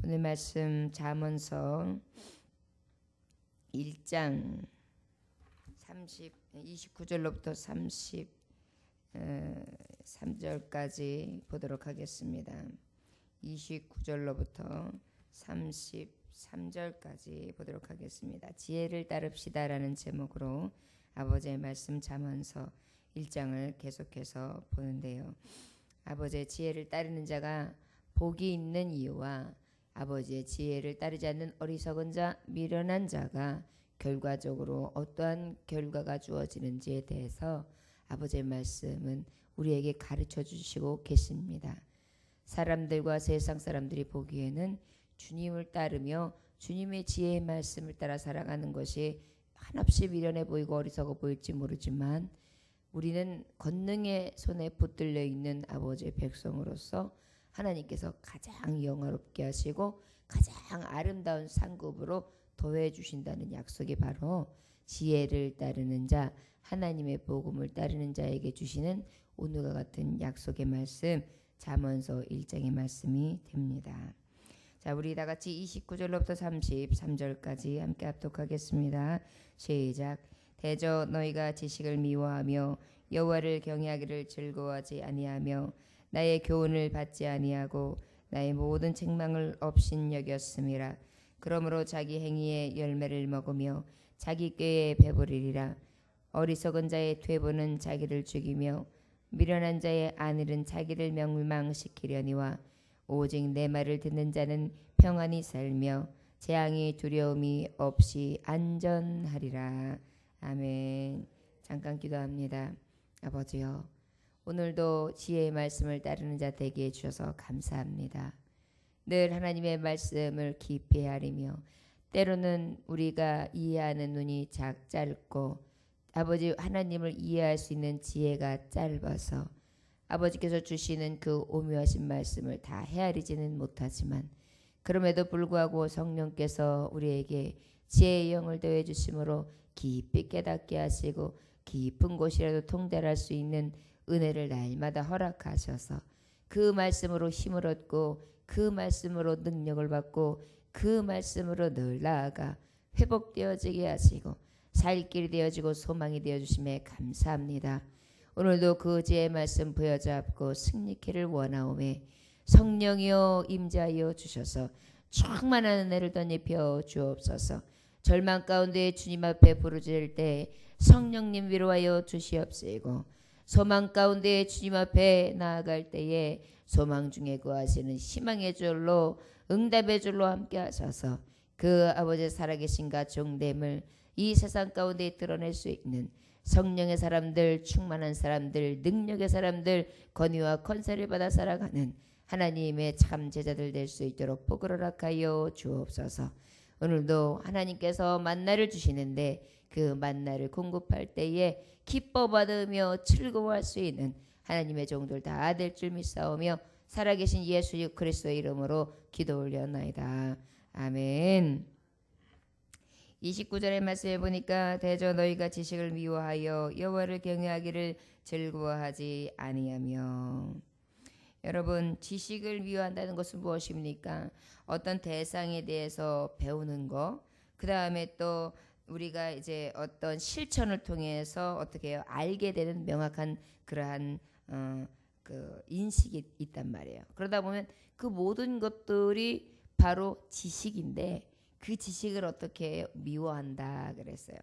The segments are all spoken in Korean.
오늘 말씀 잠언서 1장 29절로부터 33절까지 보도록 하겠습니다. 29절로부터 33절까지 보도록 하겠습니다. 지혜를 따릅시다라는 제목으로 아버지의 말씀 잠언서 1장을 계속해서 보는데요. 아버지의 지혜를 따르는 자가 복이 있는 이유와 아버지의 지혜를 따르지 않는 어리석은 자, 미련한 자가 결과적으로 어떠한 결과가 주어지는지에 대해서 아버지의 말씀은 우리에게 가르쳐 주시고 계십니다. 사람들과 세상 사람들이 보기에는 주님을 따르며 주님의 지혜의 말씀을 따라 살아가는 것이 한없이 미련해 보이고 어리석어 보일지 모르지만 우리는 권능의 손에 붙들려 있는 아버지의 백성으로서 하나님께서 가장 영화롭게 하시고 가장 아름다운 상급으로 더해 주신다는 약속이 바로 지혜를 따르는 자, 하나님의 복음을 따르는 자에게 주시는 오늘과 같은 약속의 말씀, 잠언서 1장의 말씀이 됩니다. 자, 우리 다 같이 29절로부터 33절까지 함께 합독하겠습니다. 시작. 대저 너희가 지식을 미워하며 여호와를 경외하기를 즐거워하지 아니하며 나의 교훈을 받지 아니하고 나의 모든 책망을 업신여겼음이라. 그러므로 자기 행위의 열매를 먹으며 자기 꾀에 배부리리라. 어리석은 자의 퇴보는 자기를 죽이며 미련한 자의 안일은 자기를 멸망시키려니와 오직 내 말을 듣는 자는 평안히 살며 재앙이 두려움이 없이 안전하리라. 아멘. 잠깐 기도합니다. 아버지여, 오늘도 지혜의 말씀을 따르는 자 되게 해주셔서 감사합니다. 늘 하나님의 말씀을 깊이 헤아리며 때로는 우리가 이해하는 눈이 짧고 아버지 하나님을 이해할 수 있는 지혜가 짧아서 아버지께서 주시는 그 오묘하신 말씀을 다 헤아리지는 못하지만 그럼에도 불구하고 성령께서 우리에게 지혜의 영을 더해 주심으로 깊이 깨닫게 하시고 깊은 곳이라도 통달할 수 있는 은혜를 날마다 허락하셔서 그 말씀으로 힘을 얻고 그 말씀으로 능력을 받고 그 말씀으로 늘 나아가 회복되어지게 하시고 살 길이 되어지고 소망이 되어주심에 감사합니다. 오늘도 그 지혜의 말씀 부여잡고 승리케를 원하오매 성령이여 임재하여 주셔서 충만한 은혜를 덧입혀 주옵소서. 절망 가운데 주님 앞에 부르짖을 때 성령님 위로하여 주시옵시고 소망 가운데 주님 앞에 나아갈 때에 소망 중에 구하시는 희망의 줄로 응답의 줄로 함께 하셔서 그 아버지의 살아계신가 종됨을 이 세상 가운데 드러낼 수 있는 성령의 사람들, 충만한 사람들, 능력의 사람들, 권위와 권세를 받아 살아가는 하나님의 참 제자들 될 수 있도록 복을 허락하여 주옵소서. 오늘도 하나님께서 만나를 주시는데 그 만나를 공급할 때에 기뻐 받으며 즐거워할 수 있는 하나님의 종들 다 될 줄 믿사오며 살아계신 예수 그리스도의 이름으로 기도 올려나이다. 아멘. 29절의 말씀에 보니까 대저 너희가 지식을 미워하여 여호와를 경외하기를 즐거워하지 아니하며. 여러분, 지식을 미워한다는 것은 무엇입니까? 어떤 대상에 대해서 배우는 거, 그 다음에 또 우리가 이제 어떤 실천을 통해서 어떻게 해요? 알게 되는 명확한 그러한 그 인식이 있단 말이에요. 그러다 보면 그 모든 것들이 바로 지식인데 그 지식을 어떻게 해요? 미워한다 그랬어요.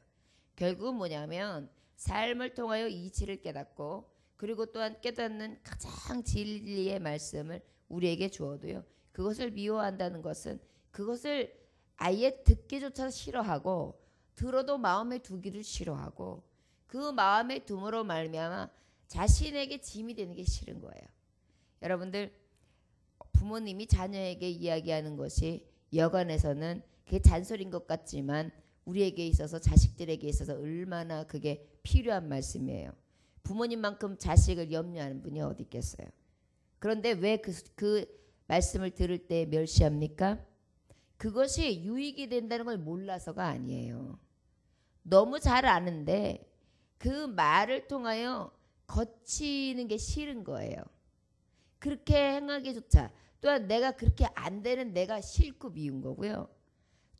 결국은 뭐냐면 삶을 통하여 이치를 깨닫고 그리고 또한 깨닫는 가장 진리의 말씀을 우리에게 주어도요. 그것을 미워한다는 것은 그것을 아예 듣기조차 싫어하고 들어도 마음에 두기를 싫어하고 그 마음에 둠으로 말미암아 자신에게 짐이 되는 게 싫은 거예요. 여러분들, 부모님이 자녀에게 이야기하는 것이 여간에서는 그게 잔소리인 것 같지만 우리에게 있어서 자식들에게 있어서 얼마나 그게 필요한 말씀이에요. 부모님만큼 자식을 염려하는 분이 어디 있겠어요. 그런데 왜 그 말씀을 들을 때 멸시합니까? 그것이 유익이 된다는 걸 몰라서가 아니에요. 너무 잘 아는데 그 말을 통하여 거치는 게 싫은 거예요. 그렇게 행하기조차 또한 내가 그렇게 안 되는 내가 싫고 미운 거고요.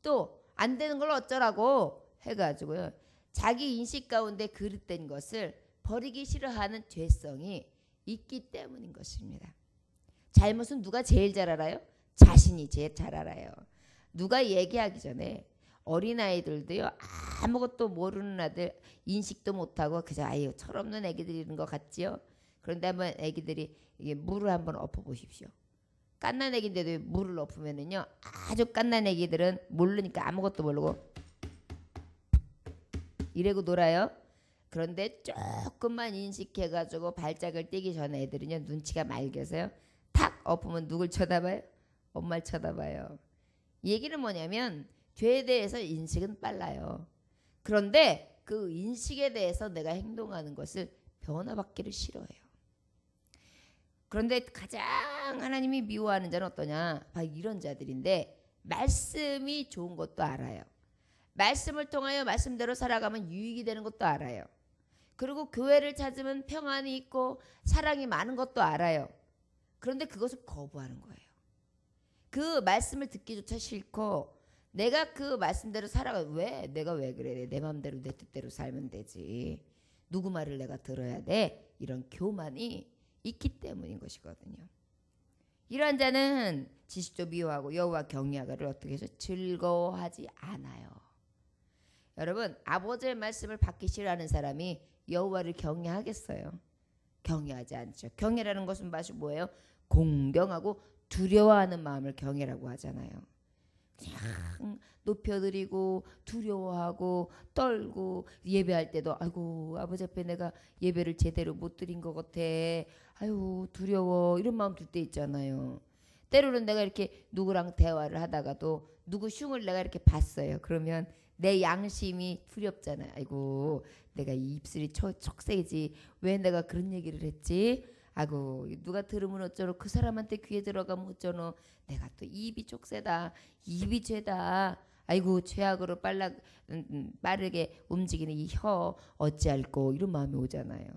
또 안 되는 걸 어쩌라고 해가지고요. 자기 인식 가운데 그릇된 것을 버리기 싫어하는 죄성이 있기 때문인 것입니다. 잘못은 누가 제일 잘 알아요? 자신이 제일 잘 알아요. 누가 얘기하기 전에 어린아이들도요. 아무것도 모르는 아들 인식도 못하고 그저 아유 철없는 애기들인 것 같지요. 그런데 한번 애기들이 이게 물을 한번 엎어보십시오. 갓난 애기인데도 물을 엎으면은요. 아주 갓난 애기들은 모르니까 아무것도 모르고 이래고 놀아요. 그런데 조금만 인식해가지고 발작을 떼기 전에 애들은요. 눈치가 맑아서요. 탁 엎으면 누굴 쳐다봐요? 엄마를 쳐다봐요. 얘기는 뭐냐면 죄에 대해서 인식은 빨라요. 그런데 그 인식에 대해서 내가 행동하는 것을 변화받기를 싫어해요. 그런데 가장 하나님이 미워하는 자는 어떠냐? 바로 이런 자들인데 말씀이 좋은 것도 알아요. 말씀을 통하여 말씀대로 살아가면 유익이 되는 것도 알아요. 그리고 교회를 찾으면 평안이 있고 사랑이 많은 것도 알아요. 그런데 그것을 거부하는 거예요. 그 말씀을 듣기조차 싫고 내가 그 말씀대로 살아가 왜 내가 왜 그래? 내 마음대로 내 뜻대로 살면 되지. 누구 말을 내가 들어야 돼? 이런 교만이 있기 때문인 것이거든요. 이러한 자는 지식도 미워하고 여호와 경외하기를 어떻게 해서 즐거워하지 않아요. 여러분 아버지의 말씀을 받기 싫어하는 사람이 여호와를 경외하겠어요? 경외하지 않죠. 경외라는 것은 마치 뭐예요? 공경하고 두려워하는 마음을 경외라고 하잖아요. 그냥 높여드리고 두려워하고 떨고 예배할 때도 아이고 아버지 앞에 내가 예배를 제대로 못 드린 것 같아. 아유 두려워 이런 마음 들 때 있잖아요. 때로는 내가 이렇게 누구랑 대화를 하다가도 누구 흉을 내가 이렇게 봤어요. 그러면 내 양심이 두렵잖아요. 아이고 내가 이 입술이 촉새지 왜 내가 그런 얘기를 했지. 아이고 누가 들으면 어쩌노 그 사람한테 귀에 들어가면 어쩌노 내가 또 입이 촉새다 입이 죄다 아이고 죄악으로 빠르게 움직이는 이 혀 어찌할꼬 이런 마음이 오잖아요.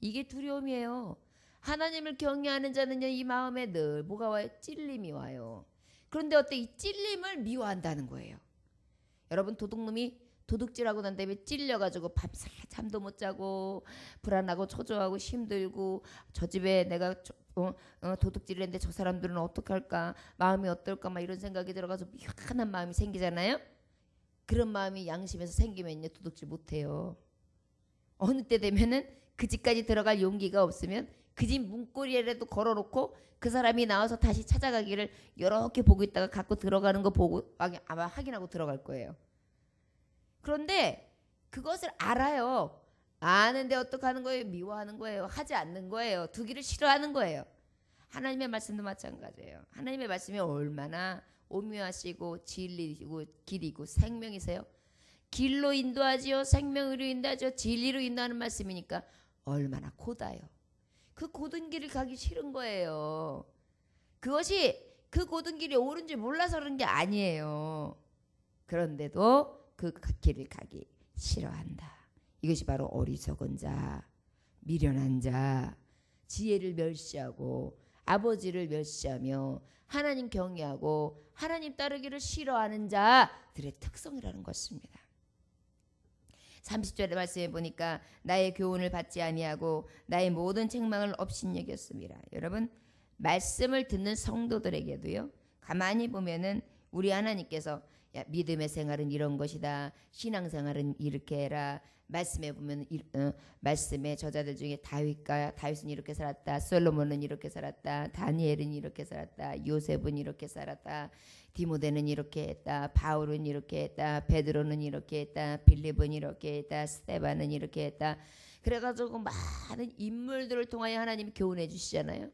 이게 두려움이에요. 하나님을 경외하는 자는요 이 마음에 늘 뭐가 와요? 찔림이 와요. 그런데 어때 이 찔림을 미워한다는 거예요. 여러분 도둑놈이 도둑질하고 난 다음에 찔려가지고 밤새 잠도 못 자고 불안하고 초조하고 힘들고 저 집에 내가 도둑질을 했는데 저 사람들은 어떡할까 마음이 어떨까 막 이런 생각이 들어가서 미안한 마음이 생기잖아요. 그런 마음이 양심에서 생기면요 도둑질 못해요. 어느 때 되면은 그 집까지 들어갈 용기가 없으면 그 집 문고리에라도 걸어놓고 그 사람이 나와서 다시 찾아가기를 이렇게 보고 있다가 갖고 들어가는 거 보고 아마 확인하고 들어갈 거예요. 그런데 그것을 알아요. 아는데 어떡하는 거예요? 미워하는 거예요. 하지 않는 거예요. 두기를 싫어하는 거예요. 하나님의 말씀도 마찬가지예요. 하나님의 말씀이 얼마나 오묘하시고 진리이고 길이고 생명이세요. 길로 인도하지요. 생명으로 인도하죠. 진리로 인도하는 말씀이니까 얼마나 고다요. 그 고든 길을 가기 싫은 거예요. 그것이 그 고든 길이 옳은지 몰라서 그런 게 아니에요. 그런데도 그 길을 가기 싫어한다. 이것이 바로 어리석은 자, 미련한 자, 지혜를 멸시하고 아버지를 멸시하며 하나님 경외하고 하나님 따르기를 싫어하는 자들의 특성이라는 것입니다. 30절의 말씀에 보니까 나의 교훈을 받지 아니하고 나의 모든 책망을 업신여겼습니다. 여러분 말씀을 듣는 성도들에게도요. 가만히 보면은 우리 하나님께서 야, 믿음의 생활은 이런 것이다. 신앙생활은 이렇게 해라. 말씀에 보면 말씀의 저자들 중에 다윗은 이렇게 살았다. 솔로몬은 이렇게 살았다. 다니엘은 이렇게 살았다. 요셉은 이렇게 살았다. 디모데는 이렇게 했다. 바울은 이렇게 했다. 베드로는 이렇게 했다. 빌립은 이렇게 했다. 스데반은 이렇게 했다. 그래가지고 많은 인물들을 통하여 하나님이 교훈해 주시잖아요.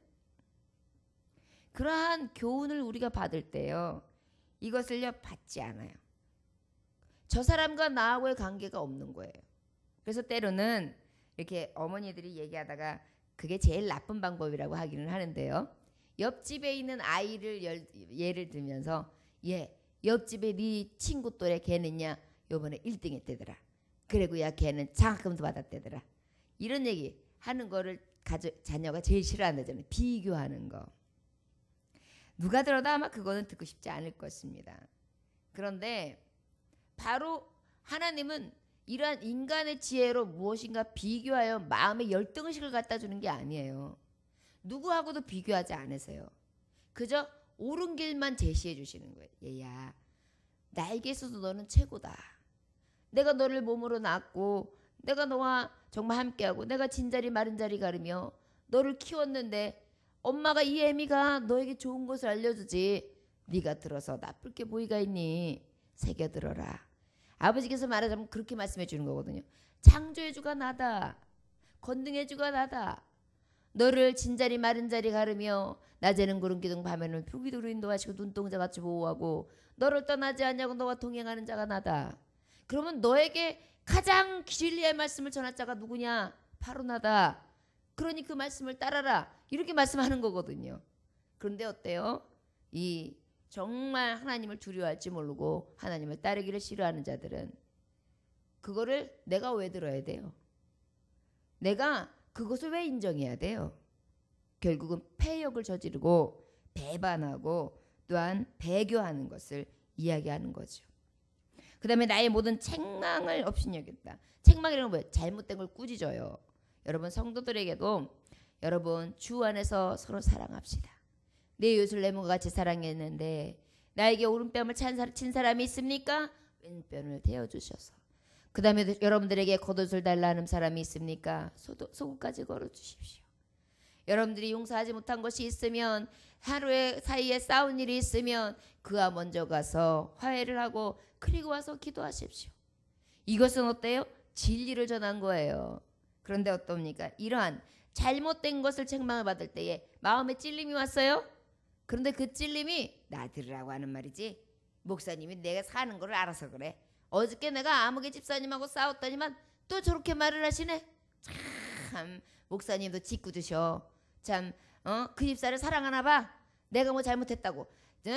그러한 교훈을 우리가 받을 때요. 이것을요 받지 않아요. 저 사람과 나하고의 관계가 없는 거예요. 그래서 때로는 이렇게 어머니들이 얘기하다가 그게 제일 나쁜 방법이라고 하기는 하는데요. 옆집에 있는 아이를 예를 들면서 옆집에 네 친구 또래 걔는야 요번에 1등 했대더라. 그리고 야 걔는 장학금도 받았대더라. 이런 얘기 하는 거를 자녀가 제일 싫어한다잖아요. 비교하는 거. 누가 들어도 아마 그거는 듣고 싶지 않을 것입니다. 그런데 바로 하나님은 이러한 인간의 지혜로 무엇인가 비교하여 마음의 열등의식을 갖다 주는 게 아니에요. 누구하고도 비교하지 않으세요. 그저 옳은 길만 제시해 주시는 거예요. 얘야, 나에게 있어서 너는 최고다. 내가 너를 몸으로 낳았고 내가 너와 정말 함께하고 내가 진자리 마른 자리 가르며 너를 키웠는데 엄마가 이 애미가 너에게 좋은 것을 알려주지 네가 들어서 나쁠 게 뭐가 있니? 새겨들어라. 아버지께서 말하자면 그렇게 말씀해 주는 거거든요. 창조의 주가 나다. 건등의 주가 나다. 너를 진자리 마른 자리 가르며 낮에는 구름 기둥 밤에는 표기도로 인도하시고 눈동자같이 보호하고 너를 떠나지 않냐고 너와 동행하는 자가 나다. 그러면 너에게 가장 진리의 말씀을 전할 자가 누구냐? 바로 나다. 그러니 그 말씀을 따라라. 이렇게 말씀하는 거거든요. 그런데 어때요? 이 정말 하나님을 두려워할지 모르고 하나님을 따르기를 싫어하는 자들은 그거를 내가 왜 들어야 돼요? 내가 그것을 왜 인정해야 돼요? 결국은 패역을 저지르고 배반하고 또한 배교하는 것을 이야기하는 거죠. 그 다음에 나의 모든 책망을 업신여겼다. 책망이라는 건 뭐예요? 잘못된 걸 꾸짖어요. 여러분 성도들에게도 여러분 주 안에서 서로 사랑합시다. 내 이웃을 내 몸과 같이 사랑했는데 나에게 오른뺨을 친 사람이 있습니까? 왼편을 대어주셔서. 그 다음에 여러분들에게 겉옷을 달라 하는 사람이 있습니까? 속옷까지 걸어주십시오. 여러분들이 용서하지 못한 것이 있으면 하루에 사이에 싸운 일이 있으면 그와 먼저 가서 화해를 하고 그리고 와서 기도하십시오. 이것은 어때요? 진리를 전한 거예요. 그런데 어떻습니까? 이러한 잘못된 것을 책망을 받을 때에 마음에 찔림이 왔어요. 그런데 그 찔림이 나 들으라고 하는 말이지 목사님이 내가 사는 걸 알아서 그래. 어저께 내가 아무개 집사님하고 싸웠더니만 또 저렇게 말을 하시네. 참 목사님도 짓궂으셔. 참 그 집사를 사랑하나 봐. 내가 뭐 잘못했다고.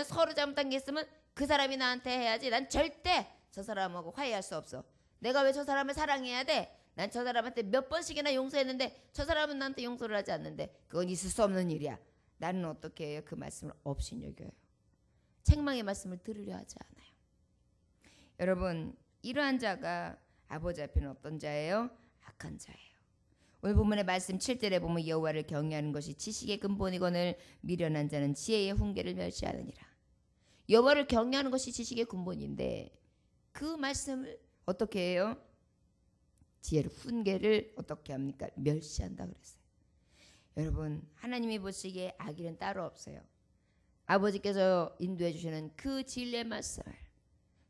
서로 잘못한 게 있으면 그 사람이 나한테 해야지. 난 절대 저 사람하고 화해할 수 없어. 내가 왜 저 사람을 사랑해야 돼? 난 저 사람한테 몇 번씩이나 용서했는데 저 사람은 나한테 용서를 하지 않는데 그건 있을 수 없는 일이야. 나는 어떻게 해요? 그 말씀을 업신여겨요. 책망의 말씀을 들으려 하지 않아요. 여러분 이러한 자가 아버지 앞에는 어떤 자예요? 악한 자예요. 오늘 본문의 말씀 7절에 보면 여호와를 경외하는 것이 지식의 근본이거늘 미련한 자는 지혜의 훈계를 멸시하느니라. 여호와를 경외하는 것이 지식의 근본인데 그 말씀을 어떻게 해요? 지혜를 훈계를 어떻게 합니까? 멸시한다 그랬어요. 여러분 하나님이 보시기에 악일은 따로 없어요. 아버지께서 인도해 주시는 그 진리의 말씀을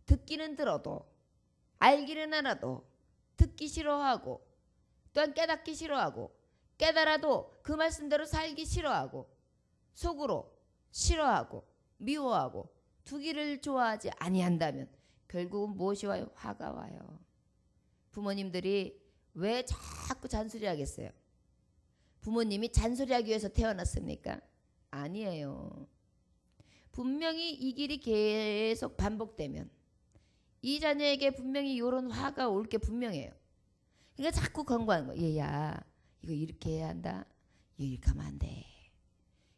듣기는 들어도 알기는 알아도 듣기 싫어하고 또한 깨닫기 싫어하고 깨달아도 그 말씀대로 살기 싫어하고 속으로 싫어하고 미워하고 두기를 좋아하지 아니한다면 결국은 무엇이 와요? 화가 와요. 부모님들이 왜 자꾸 잔소리하겠어요? 부모님이 잔소리하기 위해서 태어났습니까? 아니에요. 분명히 이 길이 계속 반복되면 이 자녀에게 분명히 이런 화가 올 게 분명해요. 그러니까 자꾸 권고하는 거예요. 얘야 이거 이렇게 해야 한다. 이렇게 하면 안 돼.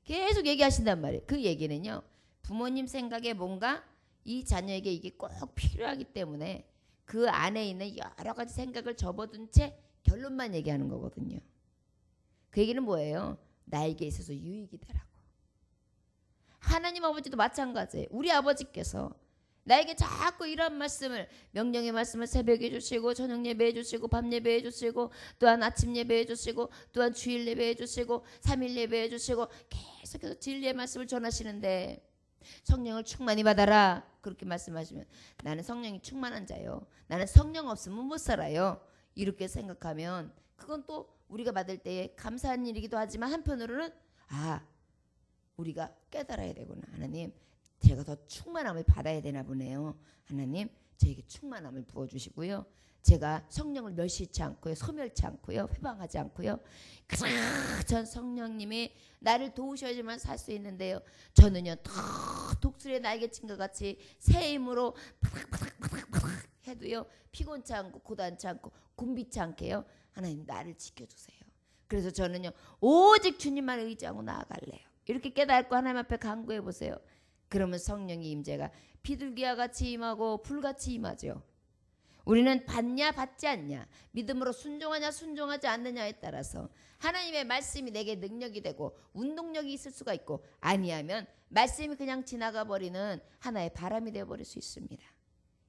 계속 얘기하신단 말이에요. 그 얘기는요. 부모님 생각에 뭔가 이 자녀에게 이게 꼭 필요하기 때문에 그 안에 있는 여러 가지 생각을 접어둔 채 결론만 얘기하는 거거든요. 그 얘기는 뭐예요? 나에게 있어서 유익이 되라고. 하나님 아버지도 마찬가지예요. 우리 아버지께서 나에게 자꾸 이런 말씀을 명령의 말씀을 새벽에 주시고 저녁 예배해 주시고 밤 예배해 주시고 또한 아침 예배해 주시고 또한 주일 예배해 주시고 3일 예배해 주시고 계속해서 진리의 말씀을 전하시는데 성령을 충만히 받아라 그렇게 말씀하시면 나는 성령이 충만한 자요. 나는 성령 없으면 못 살아요. 이렇게 생각하면 그건 또 우리가 받을 때에 감사한 일이기도 하지만 한편으로는 우리가 깨달아야 되구나. 하나님 제가 더 충만함을 받아야 되나 보네요. 하나님 저에게 충만함을 부어주시고요. 제가 성령을 멸시치 않고요. 소멸치 않고요. 회방하지 않고요. 전 성령님이 나를 도우셔야지만 살 수 있는데요. 저는요 더 독수리의 날개친 것 같이 새 힘으로 파닥파닥 해도요. 피곤치 않고 고단치 않고 굼비치 않게요. 하나님 나를 지켜주세요. 그래서 저는요 오직 주님만 의지하고 나아갈래요. 이렇게 깨닫고 하나님 앞에 간구해 보세요. 그러면 성령의 임재가 비둘기와 같이 임하고 불같이 임하죠. 우리는 받냐 받지 않냐, 믿음으로 순종하냐 순종하지 않느냐에 따라서 하나님의 말씀이 내게 능력이 되고 운동력이 있을 수가 있고, 아니하면 말씀이 그냥 지나가 버리는 하나의 바람이 되어버릴 수 있습니다.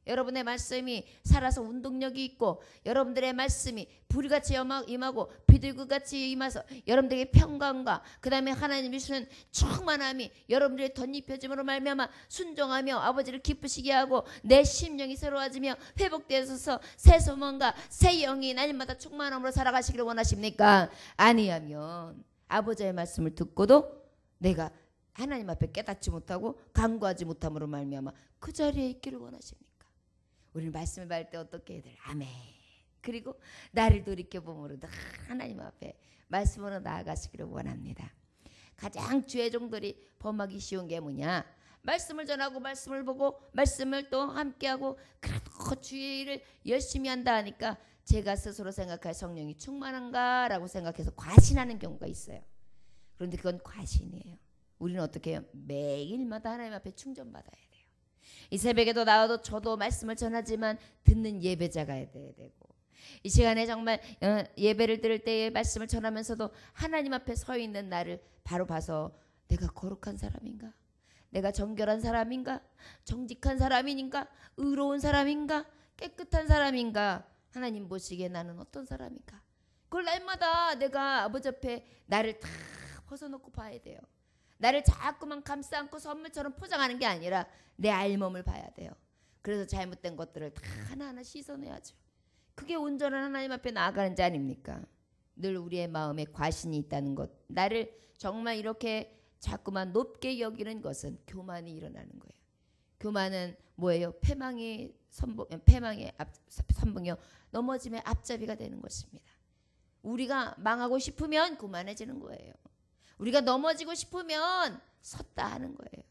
여러분의 말씀이 살아서 운동력이 있고, 여러분들의 말씀이 불같이 임하고 비둘기같이 임해서 여러분들에게 평강과 그 다음에 하나님이 주시는 충만함이 여러분들의 덧입혀짐으로 말미암아 순종하며 아버지를 기쁘시게 하고 내 심령이 새로워지며 회복되어서 새 소망과 새 영이 날마다 충만함으로 살아가시기를 원하십니까? 아니하면 아버지의 말씀을 듣고도 내가 하나님 앞에 깨닫지 못하고 간구하지 못함으로 말미암아 그 자리에 있기를 원하십니까? 우리는 말씀을 받을 때 어떻게 해야 돼? 아멘. 그리고 나를 돌이켜보므로 하나님 앞에 말씀으로 나아가시기를 원합니다. 가장 주의 종들이 범하기 쉬운 게 뭐냐? 말씀을 전하고 말씀을 보고 말씀을 또 함께하고 그래도 주의 일을 열심히 한다 하니까 제가 스스로 생각할 성령이 충만한가 라고 생각해서 과신하는 경우가 있어요. 그런데 그건 과신이에요. 우리는 어떻게 해요? 매일마다 하나님 앞에 충전받아야 돼요. 이 새벽에도 나와도 저도 말씀을 전하지만 듣는 예배자가 돼야 되고, 이 시간에 정말 예배를 들을 때에 말씀을 전하면서도 하나님 앞에 서 있는 나를 바로 봐서 내가 거룩한 사람인가? 내가 정결한 사람인가? 정직한 사람인가? 의로운 사람인가? 깨끗한 사람인가? 하나님 보시기에 나는 어떤 사람인가? 그걸 날마다 내가 아버지 앞에 나를 다 벗어놓고 봐야 돼요. 나를 자꾸만 감싸 안고 선물처럼 포장하는 게 아니라 내 알몸을 봐야 돼요. 그래서 잘못된 것들을 다 하나하나 씻어내야죠. 그게 온전한 하나님 앞에 나아가는 자 아닙니까? 늘 우리의 마음에 과신이 있다는 것, 나를 정말 이렇게 자꾸만 높게 여기는 것은 교만이 일어나는 거예요. 교만은 뭐예요? 패망의 선봉이요, 넘어짐의 앞잡이가 되는 것입니다. 우리가 망하고 싶으면 교만해지는 거예요. 우리가 넘어지고 싶으면 섰다 하는 거예요.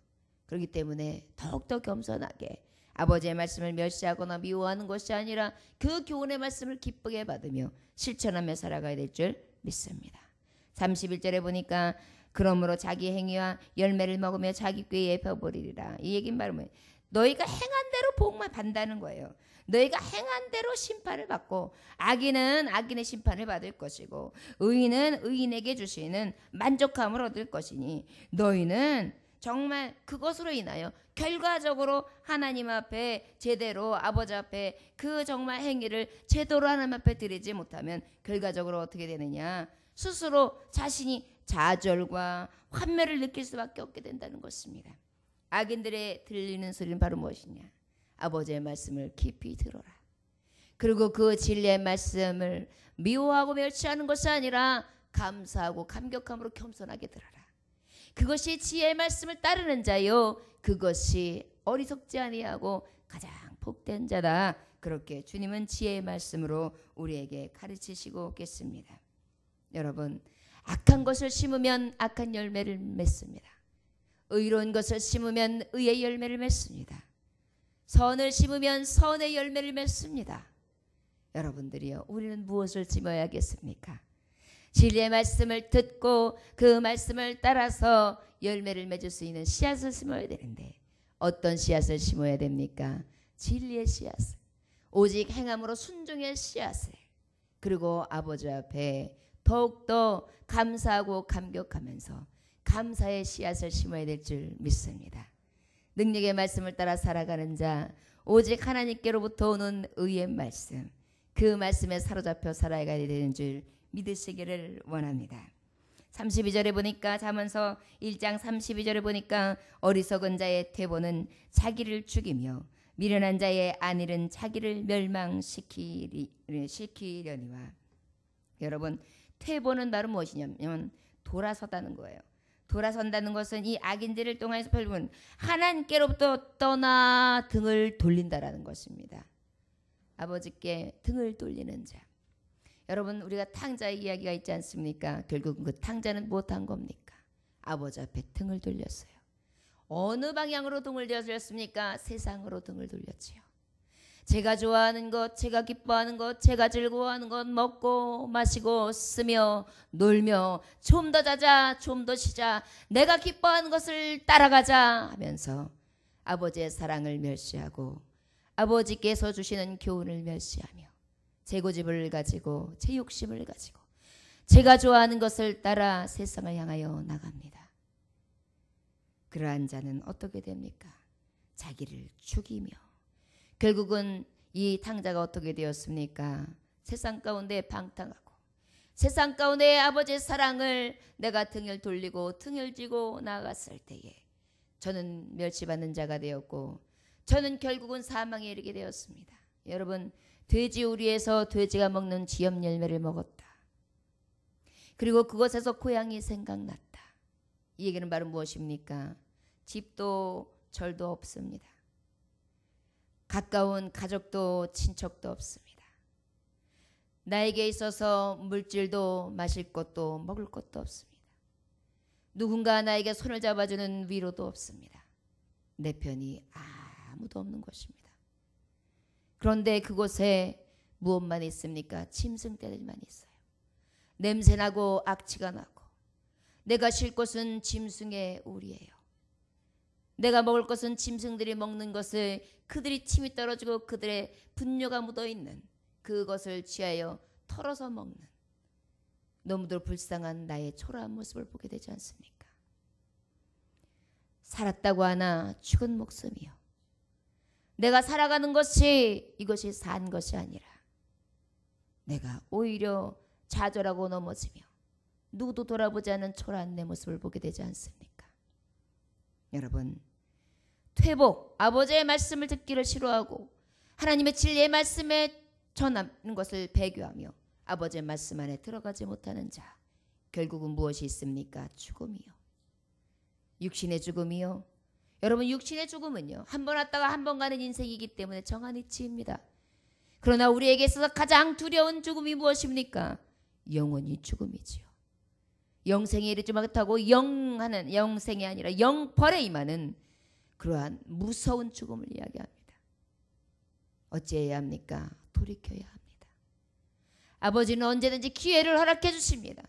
그렇기 때문에 더욱더 겸손하게 아버지의 말씀을 멸시하거나 미워하는 것이 아니라 그 교훈의 말씀을 기쁘게 받으며 실천하며 살아가야 될 줄 믿습니다. 31절에 보니까 그러므로 자기 행위와 열매를 먹으며 자기 꾀에 펴버리리라. 이 얘기는 바로 뭐예요? 너희가 행한 대로 복만 받는다는 거예요. 너희가 행한 대로 심판을 받고 악인은 악인의 심판을 받을 것이고 의인은 의인에게 주시는 만족함을 얻을 것이니 너희는 정말 그것으로 인하여 결과적으로 하나님 앞에 제대로 아버지 앞에 그 정말 행위를 제대로 하나님 앞에 드리지 못하면 결과적으로 어떻게 되느냐? 스스로 자신이 좌절과 환멸을 느낄 수밖에 없게 된다는 것입니다. 악인들의 들리는 소리는 바로 무엇이냐? 아버지의 말씀을 깊이 들어라. 그리고 그 진리의 말씀을 미워하고 멸시하는 것이 아니라 감사하고 감격함으로 겸손하게 들어라. 그것이 지혜의 말씀을 따르는 자요, 그것이 어리석지 아니하고 가장 복된 자다. 그렇게 주님은 지혜의 말씀으로 우리에게 가르치시고 계십니다. 여러분, 악한 것을 심으면 악한 열매를 맺습니다. 의로운 것을 심으면 의의 열매를 맺습니다. 선을 심으면 선의 열매를 맺습니다. 여러분들이요, 우리는 무엇을 심어야겠습니까? 진리의 말씀을 듣고 그 말씀을 따라서 열매를 맺을 수 있는 씨앗을 심어야 되는데 어떤 씨앗을 심어야 됩니까? 진리의 씨앗을, 오직 행함으로 순종의 씨앗을, 그리고 아버지 앞에 더욱더 감사하고 감격하면서 감사의 씨앗을 심어야 될 줄 믿습니다. 능력의 말씀을 따라 살아가는 자, 오직 하나님께로부터 오는 의의 말씀, 그 말씀에 사로잡혀 살아가야 되는 줄 믿으시기를 원합니다. 32절에 보니까, 잠언서 1장 32절에 보니까 어리석은 자의 태보는 자기를 죽이며 미련한 자의 안일은 자기를 멸망시키려니와. 여러분, 퇴보는 바로 무엇이냐면 돌아서다는 거예요. 돌아선다는 것은 이 악인들을 통해서 펼은 하나님께로부터 떠나 등을 돌린다라는 것입니다. 아버지께 등을 돌리는 자. 여러분, 우리가 탕자의 이야기가 있지 않습니까? 결국 그 탕자는 무엇한 겁니까? 아버지 앞에 등을 돌렸어요. 어느 방향으로 등을 돌렸습니까? 세상으로 등을 돌렸지요. 제가 좋아하는 것, 제가 기뻐하는 것, 제가 즐거워하는 것 먹고 마시고 쓰며 놀며 좀 더 자자, 좀 더 쉬자, 내가 기뻐하는 것을 따라가자 하면서 아버지의 사랑을 멸시하고 아버지께서 주시는 교훈을 멸시하며 제 고집을 가지고 제 욕심을 가지고 제가 좋아하는 것을 따라 세상을 향하여 나갑니다. 그러한 자는 어떻게 됩니까? 자기를 죽이며 결국은 이 탕자가 어떻게 되었습니까? 세상 가운데 방탕하고 세상 가운데 아버지의 사랑을 내가 등을 돌리고 등을 쥐고 나아갔을 때에 저는 멸시받는 자가 되었고 저는 결국은 사망에 이르게 되었습니다. 여러분, 돼지 우리에서 돼지가 먹는 쥐염 열매를 먹었다. 그리고 그곳에서 고향이 생각났다. 이 얘기는 바로 무엇입니까? 집도 절도 없습니다. 가까운 가족도 친척도 없습니다. 나에게 있어서 물질도 마실 것도 먹을 것도 없습니다. 누군가 나에게 손을 잡아주는 위로도 없습니다. 내 편이 아무도 없는 것입니다. 그런데 그곳에 무엇만 있습니까? 짐승떼들만 있어요. 냄새나고 악취가 나고 내가 쉴 곳은 짐승의 우리예요. 내가 먹을 것은 짐승들이 먹는 것을 그들이 침이 떨어지고 그들의 분뇨가 묻어있는 그것을 취하여 털어서 먹는 너무도 불쌍한 나의 초라한 모습을 보게 되지 않습니까? 살았다고 하나 죽은 목숨이요. 내가 살아가는 것이 이것이 산 것이 아니라 내가 오히려 좌절하고 넘어지며 누구도 돌아보지 않은 초라한 내 모습을 보게 되지 않습니까? 여러분, 퇴복, 아버지의 말씀을 듣기를 싫어하고 하나님의 진리의 말씀에 전하는 것을 배교하며 아버지의 말씀 안에 들어가지 못하는 자, 결국은 무엇이 있습니까? 죽음이요. 육신의 죽음이요. 여러분, 육신의 죽음은요, 한 번 왔다가 한 번 가는 인생이기 때문에 정한 이치입니다. 그러나 우리에게 있어서 가장 두려운 죽음이 무엇입니까? 영원히 죽음이지요. 영생에 이르지 못하고 영하는 영생이 아니라 영벌에 임하는 그러한 무서운 죽음을 이야기합니다. 어찌해야 합니까? 돌이켜야 합니다. 아버지는 언제든지 기회를 허락해 주십니다.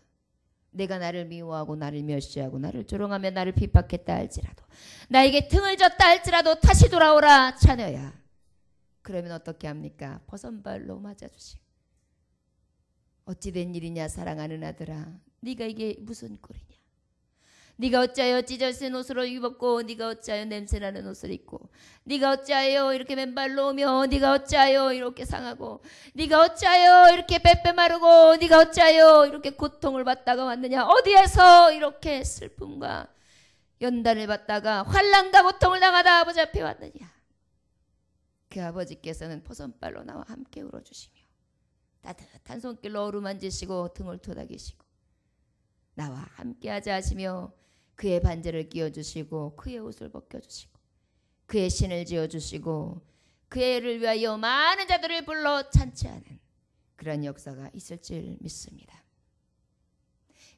내가 나를 미워하고 나를 멸시하고 나를 조롱하며 나를 핍박했다 할지라도 나에게 등을 졌다 할지라도 다시 돌아오라 자녀야. 그러면 어떻게 합니까? 버선발로 맞아주시고 어찌된 일이냐 사랑하는 아들아, 네가 이게 무슨 꼴이냐. 네가 어찌하여 찢어진 옷을 입었고 네가 어찌하여 냄새나는 옷을 입고 네가 어찌하여 이렇게 맨발로 오며 네가 어찌하여 이렇게 상하고 네가 어찌하여 이렇게 빼빼 마르고 네가 어찌하여 이렇게 고통을 받다가 왔느냐. 어디에서 이렇게 슬픔과 연단을 받다가 환난과 고통을 당하다 아버지 앞에 왔느냐. 그 아버지께서는 포선발로 나와 함께 울어주시며 따뜻한 손길로 어루만지시고 등을 토닥이시고 나와 함께하자 하시며 그의 반지를 끼워주시고 그의 옷을 벗겨주시고 그의 신을 지어주시고 그를 위하여 많은 자들을 불러 찬치하는 그런 역사가 있을 줄 믿습니다.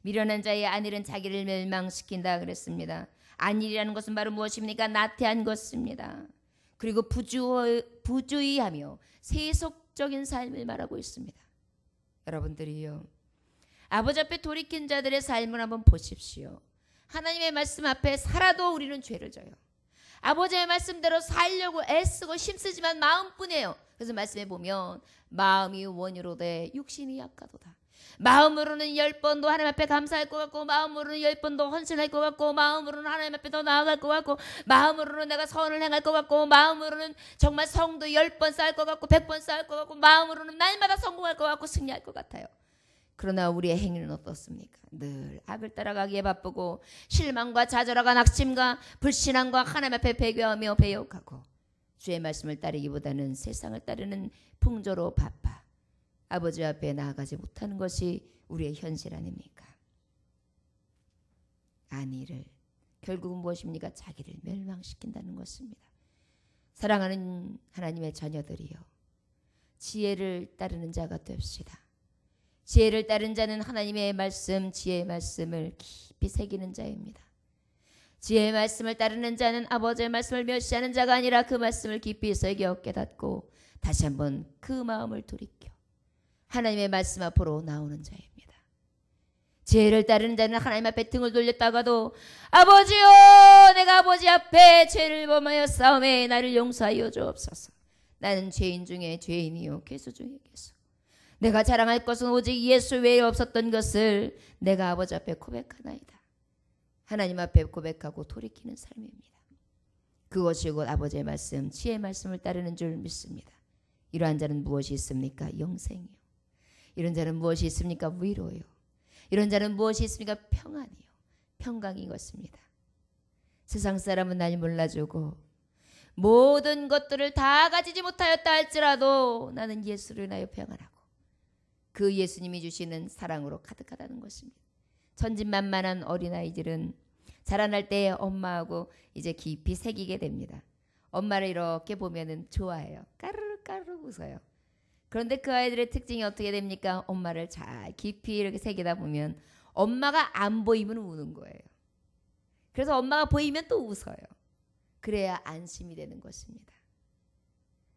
미련한 자의 안일은 자기를 멸망시킨다 그랬습니다. 안일이라는 것은 바로 무엇입니까? 나태한 것입니다. 그리고 부주의하며 세속적인 삶을 말하고 있습니다. 여러분들이요, 아버지 앞에 돌이킨 자들의 삶을 한번 보십시오. 하나님의 말씀 앞에 살아도 우리는 죄를 져요. 아버지의 말씀대로 살려고 애쓰고 힘쓰지만 마음뿐이에요. 그래서 말씀에 보면 마음이 원유로되 육신이 약하도다. 마음으로는 10번도 하나님 앞에 감사할 것 같고 마음으로는 10번도 헌신할 것 같고 마음으로는 하나님 앞에 더 나아갈 것 같고 마음으로는 내가 선을 행할 것 같고 마음으로는 정말 성도 10번 쌓을 것 같고 100번 쌓을 것 같고 마음으로는 날마다 성공할 것 같고 승리할 것 같아요. 그러나 우리의 행위는 어떻습니까? 늘 악을 따라가기에 바쁘고 실망과 좌절과 낙심과 불신앙과 하나님 앞에 배교하며 배역하고 주의 말씀을 따르기보다는 세상을 따르는 풍조로 바빠 아버지 앞에 나아가지 못하는 것이 우리의 현실 아닙니까? 안위를 결국은 무엇입니까? 자기를 멸망시킨다는 것입니다. 사랑하는 하나님의 자녀들이여, 지혜를 따르는 자가 됩시다. 지혜를 따른 자는 하나님의 말씀, 지혜의 말씀을 깊이 새기는 자입니다. 지혜의 말씀을 따르는 자는 아버지의 말씀을 멸시하는 자가 아니라 그 말씀을 깊이 새겨 깨닫고 다시 한번 그 마음을 돌이켜 하나님의 말씀 앞으로 나오는 자입니다. 지혜를 따르는 자는 하나님 앞에 등을 돌렸다가도 아버지요, 내가 아버지 앞에 죄를 범하여 싸움에 나를 용서하여 주옵소서. 나는 죄인 중에 죄인이요 괴수 중에 괴수. 내가 자랑할 것은 오직 예수 외에 없었던 것을 내가 아버지 앞에 고백하나이다. 하나님 앞에 고백하고 돌이키는 삶입니다. 그것이 곧 아버지의 말씀, 지혜의 말씀을 따르는 줄 믿습니다. 이러한 자는 무엇이 있습니까? 영생이요. 이런 자는 무엇이 있습니까? 위로요. 이런 자는 무엇이 있습니까? 평안이요. 평강인 것입니다. 세상 사람은 날 몰라주고 모든 것들을 다 가지지 못하였다 할지라도 나는 예수를 인하여 평안하고 그 예수님이 주시는 사랑으로 가득하다는 것입니다. 천진만만한 어린아이들은 자라날 때 엄마하고 이제 깊이 새기게 됩니다. 엄마를 이렇게 보면은 좋아해요. 까르르 웃어요. 그런데 그 아이들의 특징이 어떻게 됩니까? 엄마를 잘 깊이 이렇게 새기다 보면 엄마가 안 보이면 우는 거예요. 그래서 엄마가 보이면 또 웃어요. 그래야 안심이 되는 것입니다.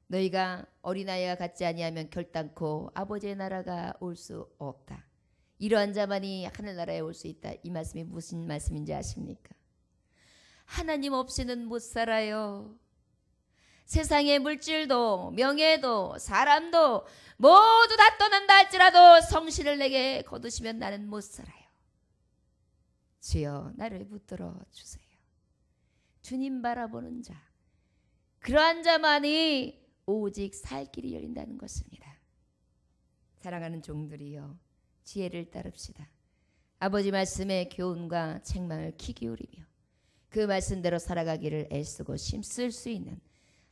너희가 어린아이와 같지 아니하면 결단코 아버지의 나라가 올 수 없다. 이러한 자만이 하늘나라에 올 수 있다. 이 말씀이 무슨 말씀인지 아십니까? 하나님 없이는 못 살아요. 세상의 물질도 명예도 사람도 모두 다 떠난다 할지라도 성실을 내게 거두시면 나는 못 살아요. 주여 나를 붙들어 주세요. 주님 바라보는 자, 그러한 자만이 오직 살 길이 열린다는 것입니다. 사랑하는 종들이여, 지혜를 따릅시다. 아버지 말씀의 교훈과 책망을 귀 기울이며 그 말씀대로 살아가기를 애쓰고 힘쓸 수 있는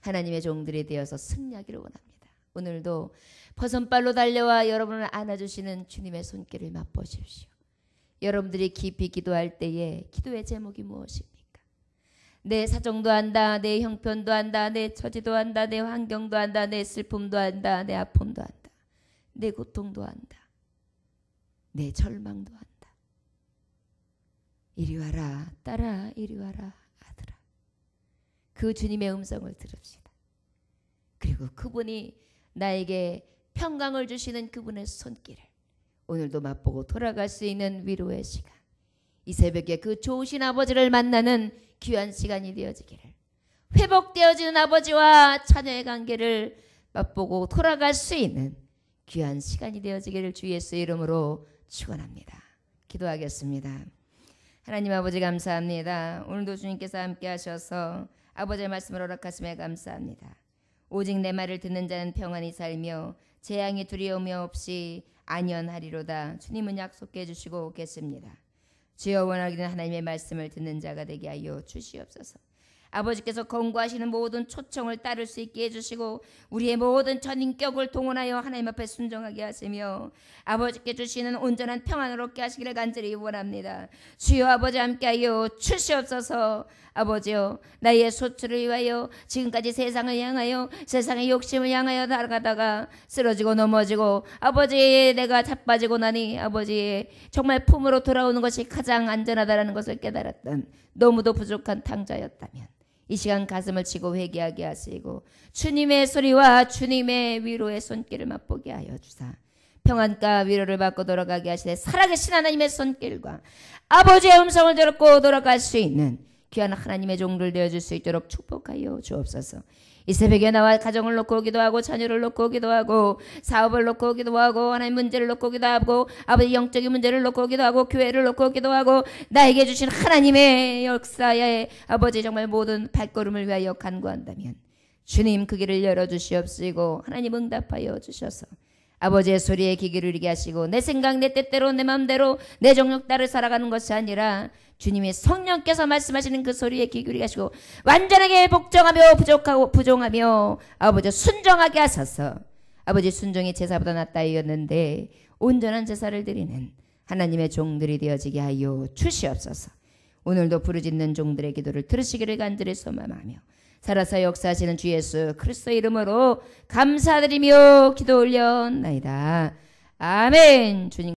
하나님의 종들이 되어서 승리하기를 원합니다. 오늘도 버선발로 달려와 여러분을 안아주시는 주님의 손길을 맛보십시오. 여러분들이 깊이 기도할 때에 기도의 제목이 무엇입니까? 내 사정도 안다, 내 형편도 안다, 내 처지도 안다, 내 환경도 안다, 내 슬픔도 안다, 내 아픔도 안다, 내 고통도 안다, 내 절망도 안다. 이리 와라 딸아, 이리 와라 아들아. 그 주님의 음성을 들읍시다. 그리고 그분이 나에게 평강을 주시는 그분의 손길을 오늘도 맛보고 돌아갈 수 있는 위로의 시간, 이 새벽에 그 좋으신 아버지를 만나는 귀한 시간이 되어지기를, 회복되어지는 아버지와 자녀의 관계를 맛보고 돌아갈 수 있는 귀한 시간이 되어지기를 주 예수의 이름으로 축원합니다. 기도하겠습니다. 하나님 아버지 감사합니다. 오늘도 주님께서 함께 하셔서 아버지의 말씀을 허락하심에 감사합니다. 오직 내 말을 듣는 자는 평안히 살며 재앙이 두려움이 없이 안연하리로다. 주님은 약속해 주시고 계십니다. 주여, 원하기는 하나님의 말씀을 듣는 자가 되게 하여 주시옵소서. 아버지께서 권고하시는 모든 초청을 따를 수 있게 해주시고 우리의 모든 전인격을 동원하여 하나님 앞에 순종하게 하시며 아버지께 주시는 온전한 평안을 얻게 하시기를 간절히 원합니다. 주여 아버지 함께하여 주시옵소서. 아버지여, 나의 소출을 위하여 지금까지 세상을 향하여 세상의 욕심을 향하여 나아가다가 쓰러지고 넘어지고 아버지 내가 자빠지고 나니 아버지 정말 품으로 돌아오는 것이 가장 안전하다는 것을 깨달았던 너무도 부족한 탕자였다면 이 시간 가슴을 치고 회개하게 하시고 주님의 소리와 주님의 위로의 손길을 맛보게 하여 주사 평안과 위로를 받고 돌아가게 하시되 살아계신 하나님의 손길과 아버지의 음성을 들었고 돌아갈 수 있는 귀한 하나님의 종들 되어줄 수 있도록 축복하여 주옵소서. 이 새벽에 나와 가정을 놓고 오기도 하고 자녀를 놓고 오기도 하고 사업을 놓고 오기도 하고 하나님 문제를 놓고 오기도 하고 아버지 영적인 문제를 놓고 오기도 하고 교회를 놓고 오기도 하고 나에게 주신 하나님의 역사에 아버지 정말 모든 발걸음을 위하여 간구한다면 주님 그 길을 열어주시옵시고 하나님 응답하여 주셔서 아버지의 소리에 귀 기울이게 하시고 내 생각 내 뜻대로 내 마음대로 내 정욕 따라 살아가는 것이 아니라 주님의 성령께서 말씀하시는 그 소리에 귀 기울이게 하시고 완전하게 복종하며 부종하며 아버지 순종하게 하셔서 아버지 순종이 제사보다 낫다 하였는데 온전한 제사를 드리는 하나님의 종들이 되어지게 하여 주시옵소서. 오늘도 부르짖는 종들의 기도를 들으시기를 간절히 소망하며 살아서 역사하시는 주 예수 그리스도의 이름으로 감사드리며 기도 올려나이다. 아멘. 주님